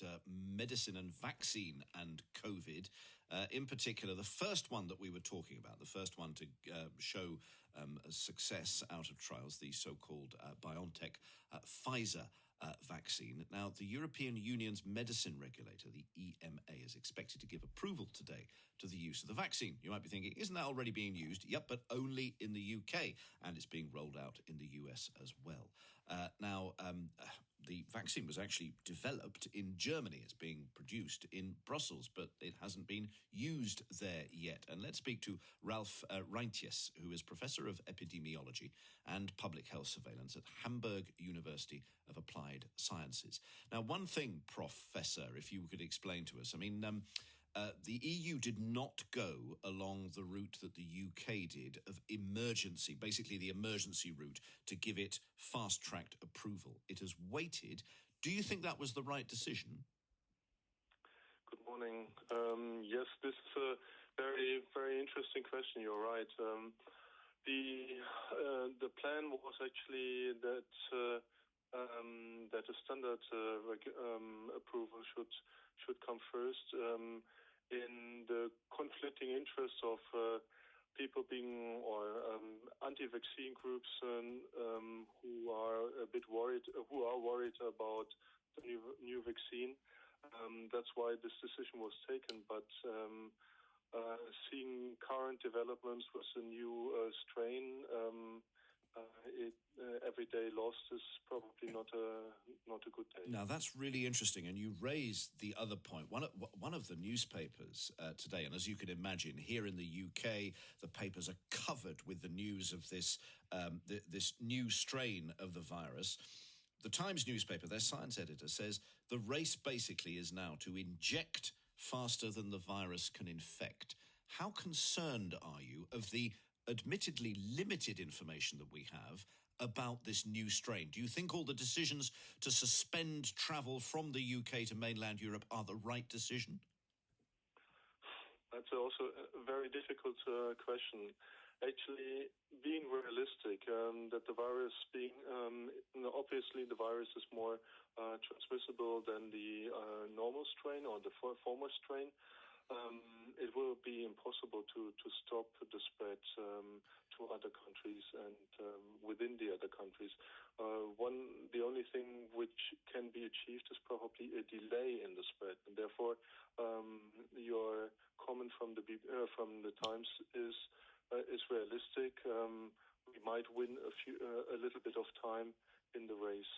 about medicine and vaccine and COVID. In particular, the first one that we were talking about, the first one to show a success out of trials, the so-called BioNTech Pfizer vaccine. Now, the European Union's medicine regulator, the EMA, is expected to give approval today to the use of the vaccine. You might be thinking, isn't that already being used? Yep, but only in the UK, and it's being rolled out in the US as well. The vaccine was actually developed in Germany. It's being produced in Brussels, but it hasn't been used there yet. And let's speak to Ralf Reintjes, who is Professor of Epidemiology and Public Health Surveillance at Hamburg University of Applied Sciences. Now, one thing, Professor, if you could explain to us, I mean, the EU did not go along the route that the UK did of emergency, basically the emergency route, to give it fast-tracked approval. It has waited. Do you think that was the right decision? Good morning. Yes, this is a very, very interesting question. You're right. The plan was actually that a standard approval should come first. In the conflicting interests of people being or anti-vaccine groups who are a bit worried, who are worried about the new vaccine. That's why this decision was taken. But seeing current developments with the new strain, every day lost is probably not a good day. Now, that's really interesting, and you raised the other point. One of the newspapers today, and as you can imagine, here in the UK, the papers are covered with the news of this this new strain of the virus. The Times newspaper, their science editor, says the race basically is now to inject faster than the virus can infect. How concerned are you of the admittedly limited information that we have about this new strain? Do you think all the decisions to suspend travel from the UK to mainland Europe are the right decision? That's also a very difficult question. Actually, being realistic, that the virus obviously the virus is more transmissible than the normal strain or the former strain. It will be impossible to stop the spread to other countries and within the other countries. The only thing which can be achieved is probably a delay in the spread, and therefore your comment from the Times is realistic. We might win a little bit of time in the race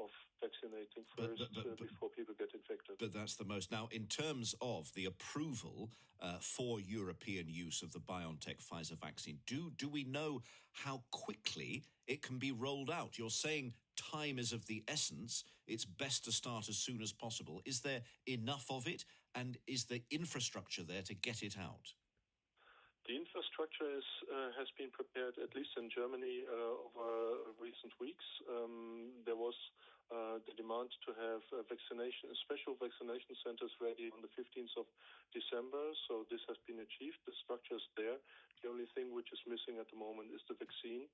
of vaccinating first before people get infected. But that's the most. Now, in terms of the approval for European use of the BioNTech Pfizer vaccine, do we know how quickly it can be rolled out? You're saying time is of the essence. It's best to start as soon as possible. Is there enough of it? And is the infrastructure there to get it out? The infrastructure has been prepared, at least in Germany, over recent weeks. There was the demand to have special vaccination centers ready on the 15th of December. So this has been achieved. The structure is there. The only thing which is missing at the moment is the vaccine.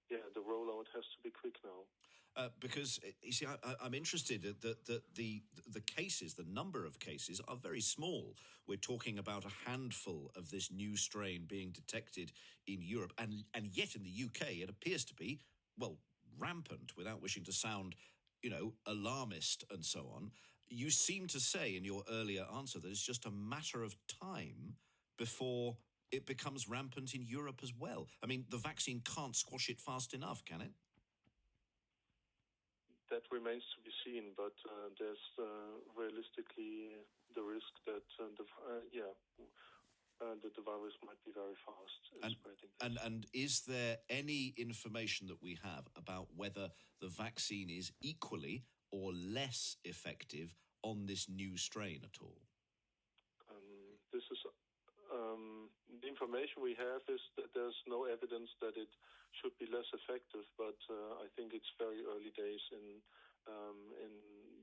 The rollout has to be quick now. Because, you see, I'm interested that the cases, the number of cases are very small. We're talking about a handful of this new strain being detected in Europe. And yet in the UK, it appears to be, well, rampant, without wishing to sound, alarmist and so on. You seem to say in your earlier answer that it's just a matter of time before it becomes rampant in Europe as well. I mean, the vaccine can't squash it fast enough, can it? That remains to be seen, but there's realistically the risk that that the virus might be very fast in spreading. And is there any information that we have about whether the vaccine is equally or less effective on this new strain at all? The information we have is that there's no evidence that it should be less effective, but I think it's very early days in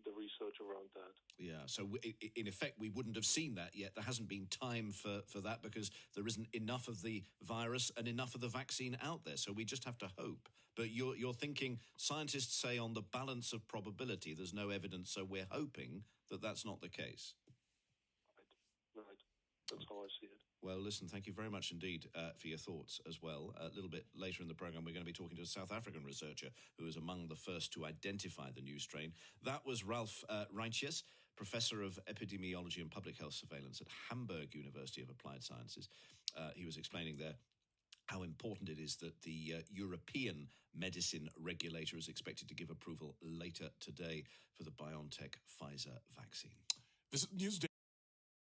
the research around that. Yeah, so in effect, we wouldn't have seen that yet. There hasn't been time for that because there isn't enough of the virus and enough of the vaccine out there. So we just have to hope But you're thinking scientists say on the balance of probability there's no evidence, so we're hoping that that's not the case. Right. That's how I see it. Well, listen, thank you very much indeed for your thoughts as well. A little bit later in the programme, we're going to be talking to a South African researcher who was among the first to identify the new strain. That was Ralph Reintjes, Professor of Epidemiology and Public Health Surveillance at Hamburg University of Applied Sciences. He was explaining there how important it is that the European medicine regulator is expected to give approval later today for the BioNTech Pfizer vaccine. This Newsday.